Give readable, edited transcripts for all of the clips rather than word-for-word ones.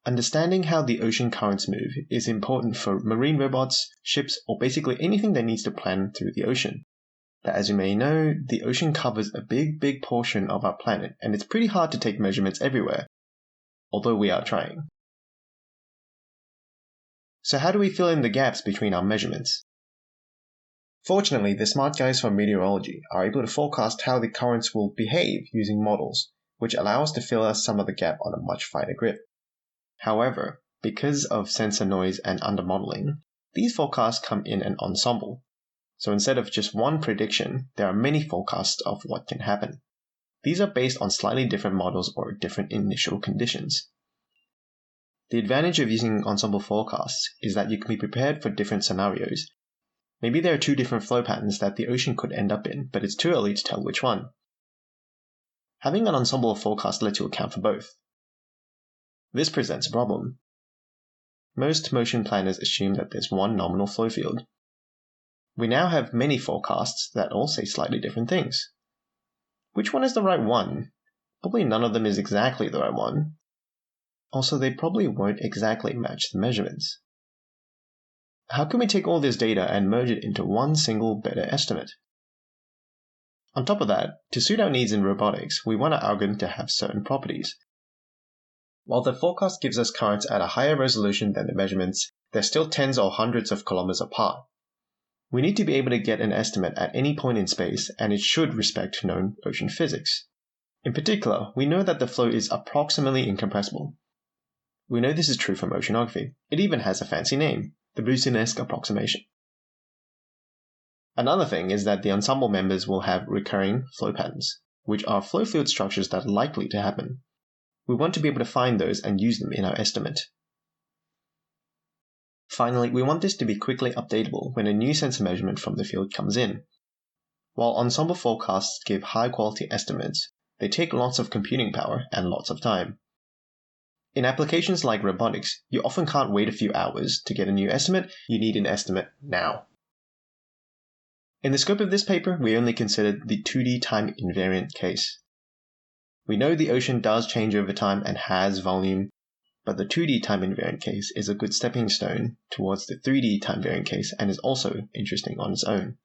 Understanding how the ocean currents move is important for marine robots, ships, or basically anything that needs to plan through the ocean. But as you may know, the ocean covers a big portion of our planet, and it's pretty hard to take measurements everywhere, although we are trying. So how do we fill in the gaps between our measurements? Fortunately, the smart guys from meteorology are able to forecast how the currents will behave using models, which allow us to fill out some of the gap on a much finer grip. However, because of sensor noise and undermodeling, these forecasts come in an ensemble. So instead of just one prediction, there are many forecasts of what can happen. These are based on slightly different models or different initial conditions. The advantage of using ensemble forecasts is that you can be prepared for different scenarios. Maybe there are 2 different flow patterns that the ocean could end up in, but it's too early to tell which one. Having an ensemble forecast lets you account for both. This presents a problem. Most motion planners assume that there's one nominal flow field. We now have many forecasts that all say slightly different things. Which one is the right one? Probably none of them is exactly the right one. Also, they probably won't exactly match the measurements. How can we take all this data and merge it into one single better estimate? On top of that, to suit our needs in robotics, we want our algorithm to have certain properties. While the forecast gives us currents at a higher resolution than the measurements, they're still tens or hundreds of kilometers apart. We need to be able to get an estimate at any point in space, and it should respect known ocean physics. In particular, we know that the flow is approximately incompressible. We know this is true for oceanography. It even has a fancy name, the Boolean-esque approximation. Another thing is that the ensemble members will have recurring flow patterns, which are flow field structures that are likely to happen. We want to be able to find those and use them in our estimate. Finally, we want this to be quickly updatable when a new sensor measurement from the field comes in. While ensemble forecasts give high-quality estimates, they take lots of computing power and lots of time. In applications like robotics, you often can't wait a few hours to get a new estimate. You need an estimate now. In the scope of this paper, we only considered the 2D time invariant case. We know the ocean does change over time and has volume, but the 2D time invariant case is a good stepping stone towards the 3D time variant case and is also interesting on its own.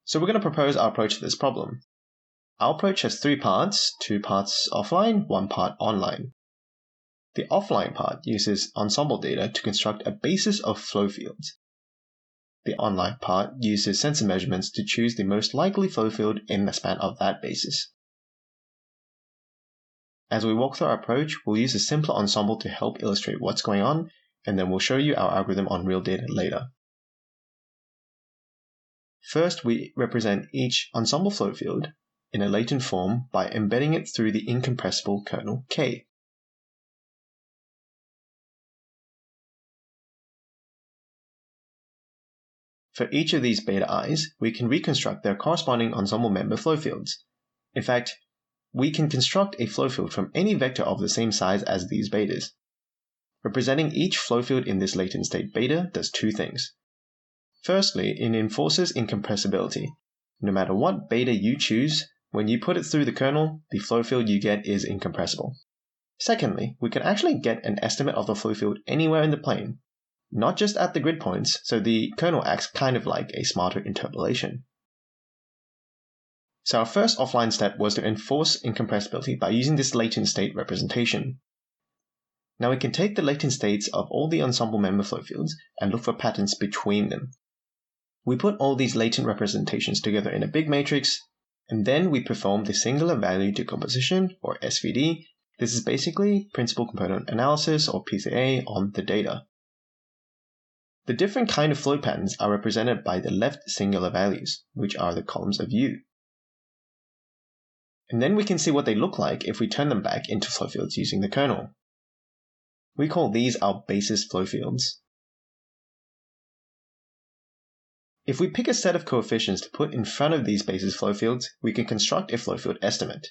So we're going to propose our approach to this problem. Our approach has 3 parts, 2 parts offline, 1 part online. The offline part uses ensemble data to construct a basis of flow fields. The online part uses sensor measurements to choose the most likely flow field in the span of that basis. As we walk through our approach, we'll use a simpler ensemble to help illustrate what's going on, and then we'll show you our algorithm on real data later. First, we represent each ensemble flow field in a latent form by embedding it through the incompressible kernel K. For each of these beta i's, we can reconstruct their corresponding ensemble member flow fields. In fact, we can construct a flow field from any vector of the same size as these betas. Representing each flow field in this latent state beta does 2 things. Firstly, it enforces incompressibility. No matter what beta you choose, when you put it through the kernel, the flow field you get is incompressible. Secondly, we can actually get an estimate of the flow field anywhere in the plane, not just at the grid points, so the kernel acts kind of like a smarter interpolation. So our first offline step was to enforce incompressibility by using this latent state representation. Now we can take the latent states of all the ensemble member flow fields and look for patterns between them. We put all these latent representations together in a big matrix, and then we perform the singular value decomposition, or SVD. This is basically principal component analysis, or PCA, on the data. The different kind of flow patterns are represented by the left singular values, which are the columns of U. And then we can see what they look like if we turn them back into flow fields using the kernel. We call these our basis flow fields. If we pick a set of coefficients to put in front of these basis flow fields, we can construct a flow field estimate.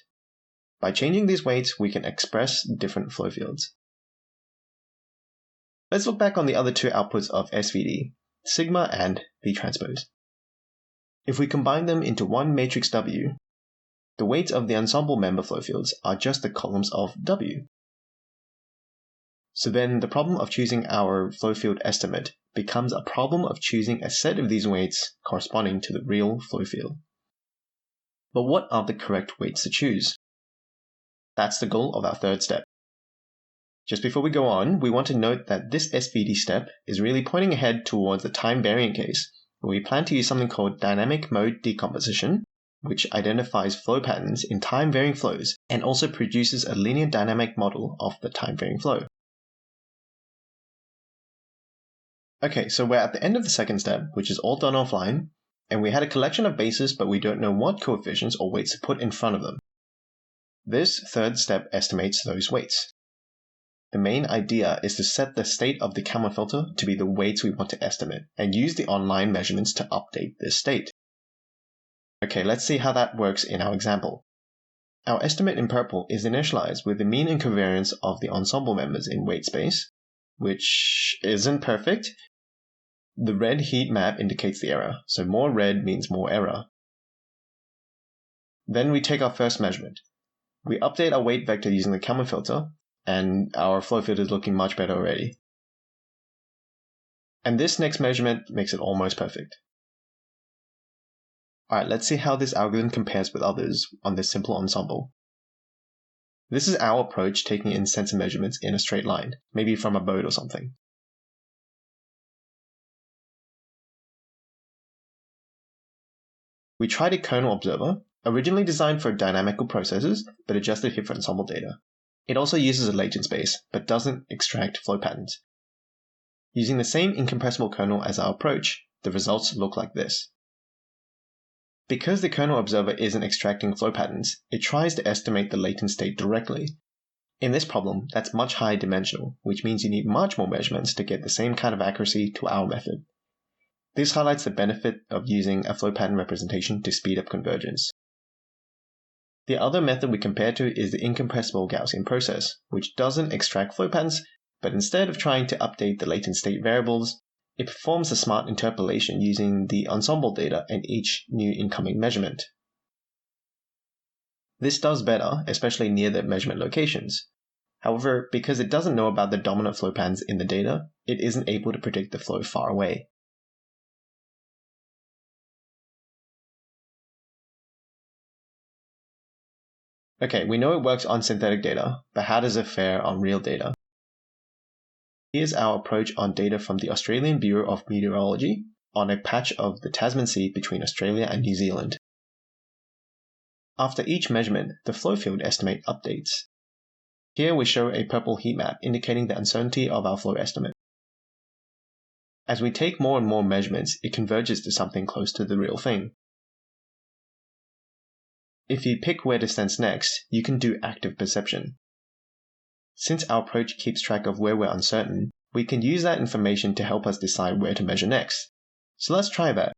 By changing these weights, we can express different flow fields. Let's look back on the other 2 outputs of SVD, sigma and V transpose. If we combine them into one matrix W, the weights of the ensemble member flow fields are just the columns of W. So then the problem of choosing our flow field estimate becomes a problem of choosing a set of these weights corresponding to the real flow field. But what are the correct weights to choose? That's the goal of our third step. Just before we go on, we want to note that this SVD step is really pointing ahead towards the time-varying case, where we plan to use something called dynamic mode decomposition, which identifies flow patterns in time-varying flows and also produces a linear dynamic model of the time-varying flow. Okay, so we're at the end of the second step, which is all done offline, and we had a collection of bases, but we don't know what coefficients or weights to put in front of them. This third step estimates those weights. The main idea is to set the state of the Kalman filter to be the weights we want to estimate, and use the online measurements to update this state. Okay, let's see how that works in our example. Our estimate in purple is initialized with the mean and covariance of the ensemble members in weight space, which isn't perfect. The red heat map indicates the error, so more red means more error. Then we take our first measurement. We update our weight vector using the Kalman filter, and our flow field is looking much better already. And this next measurement makes it almost perfect. Alright, let's see how this algorithm compares with others on this simple ensemble. This is our approach taking in sensor measurements in a straight line, maybe from a boat or something. We tried a kernel observer, originally designed for dynamical processes, but adjusted here for ensemble data. It also uses a latent space, but doesn't extract flow patterns. Using the same incompressible kernel as our approach, the results look like this. Because the kernel observer isn't extracting flow patterns, it tries to estimate the latent state directly. In this problem, that's much higher dimensional, which means you need much more measurements to get the same kind of accuracy to our method. This highlights the benefit of using a flow pattern representation to speed up convergence. The other method we compare to is the incompressible Gaussian process, which doesn't extract flow patterns, but instead of trying to update the latent state variables, it performs a smart interpolation using the ensemble data and each new incoming measurement. This does better, especially near the measurement locations. However, because it doesn't know about the dominant flow patterns in the data, it isn't able to predict the flow far away. Okay, we know it works on synthetic data, but how does it fare on real data? Here's our approach on data from the Australian Bureau of Meteorology on a patch of the Tasman Sea between Australia and New Zealand. After each measurement, the flow field estimate updates. Here we show a purple heat map indicating the uncertainty of our flow estimate. As we take more and more measurements, it converges to something close to the real thing. If you pick where to sense next, you can do active perception. Since our approach keeps track of where we're uncertain, we can use that information to help us decide where to measure next. So let's try that.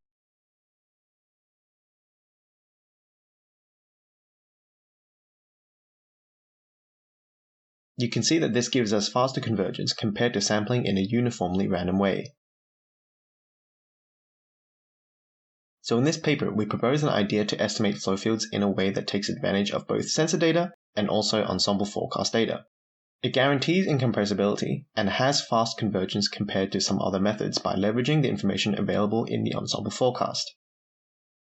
You can see that this gives us faster convergence compared to sampling in a uniformly random way. So in this paper, we propose an idea to estimate flow fields in a way that takes advantage of both sensor data and also ensemble forecast data. It guarantees incompressibility and has fast convergence compared to some other methods by leveraging the information available in the ensemble forecast.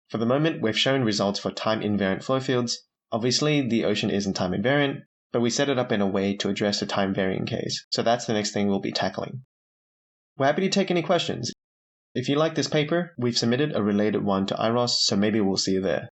For the moment, we've shown results for time-invariant flow fields. Obviously, the ocean isn't time-invariant, but we set it up in a way to address the time-varying case, so that's the next thing we'll be tackling. We're happy to take any questions. If you like this paper, we've submitted a related one to ICRA, so maybe we'll see you there.